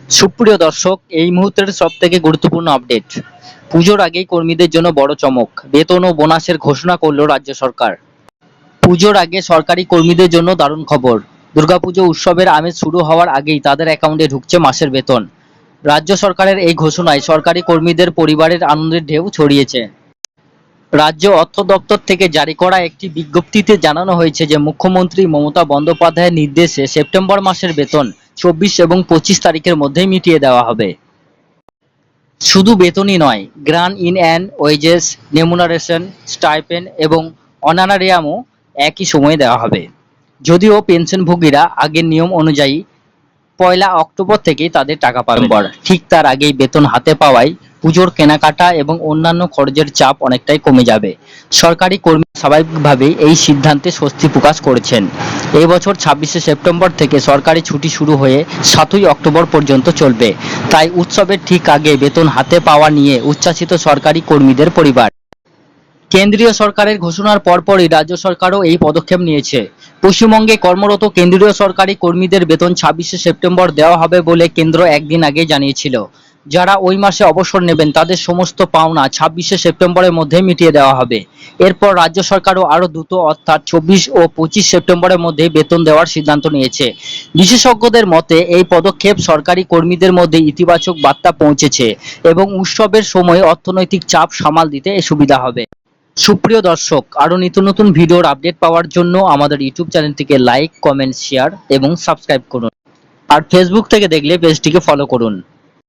সুপ্রিয় দর্শক, এই মুহূর্তের সবথেকে গুরুত্বপূর্ণ আপডেট। পুজোর আগেই কর্মীদের জন্য বড় চমক, বেতন ও বোনাসের ঘোষণা করল রাজ্য সরকার। পুজোর আগে সরকারি কর্মীদের জন্য দারুণ খবর। দুর্গাপুজো উৎসবের আমেজ শুরু হওয়ার আগেই তাদের অ্যাকাউন্টে ঢুকছে মাসের বেতন। রাজ্য সরকারের এই ঘোষণায় সরকারি কর্মীদের পরিবারের আনন্দের ঢেউ ছড়িয়েছে। রাজ্য অর্থ দপ্তর থেকে জারি করা একটি বিজ্ঞপ্তিতে জানানো হয়েছে যে মুখ্যমন্ত্রী মমতা বন্দ্যোপাধ্যায়ের নির্দেশে সেপ্টেম্বর মাসের বেতন 24 এবং 25 তারিখের মধ্যেই মিটিয়ে দেওয়া হবে। শুধু বেতনই নয়, grant in and wages, remuneration, stipend এবং অনারারিয়ামও একই সময়ে দেওয়া হবে। যদিও পেনশনভোগীরা আগের নিয়ম অনুযায়ী 1 অক্টোবর থেকেই তাদের টাকা পাবেন, ঠিক তার আগেই বেতন হাতে পাওয়ায় পুজোর কেনাকাটা এবং অন্যান্য খরচের চাপ অনেকটাই কমে যাবে। সরকারি কর্মী স্বাভাবিকভাবেই এই সিদ্ধান্তে স্বস্তি প্রকাশ করেছেন। এই বছর 26শে সেপ্টেম্বর থেকে সরকারি ছুটি শুরু হয়ে 7ই অক্টোবর পর্যন্ত চলবে। তাই উৎসবের ঠিক আগে বেতন হাতে পাওয়া নিয়ে উচ্ছ্বসিত সরকারি কর্মীদের পরিবার। কেন্দ্রীয় সরকারের ঘোষণার পরপরই রাজ্য সরকারও এই পদক্ষেপ নিয়েছে। পশ্চিমবঙ্গে কর্মরত কেন্দ্রীয় সরকারি কর্মীদের বেতন 26শে সেপ্টেম্বর দেওয়া হবে বলে কেন্দ্র একদিন আগে জানিয়েছিল। যারা ওই মাসে অবসর নেবেন তাদের সমস্ত পাওনা 26শে সেপ্টেম্বরের মধ্যে মিটিয়ে দেওয়া হবে। এরপর রাজ্য সরকারও আরও দ্রুত অর্থাৎ 24 ও 25 সেপ্টেম্বরের মধ্যে বেতন দেওয়ার সিদ্ধান্ত নিয়েছে। বিশেষজ্ঞদের মতে এই পদক্ষেপ সরকারি কর্মীদের মধ্যে ইতিবাচক বার্তা পৌঁছেছে এবং উৎসবের সময় অর্থনৈতিক চাপ সামাল দিতে সুবিধা হবে। সুপ্রিয় দর্শক, আরও নিত্য নতুন ভিডিওর আপডেট পাওয়ার জন্য আমাদের ইউটিউব চ্যানেলটিকে লাইক, কমেন্ট, শেয়ার এবং সাবস্ক্রাইব করুন। আর ফেসবুক থেকে দেখলে পেজটিকে ফলো করুন।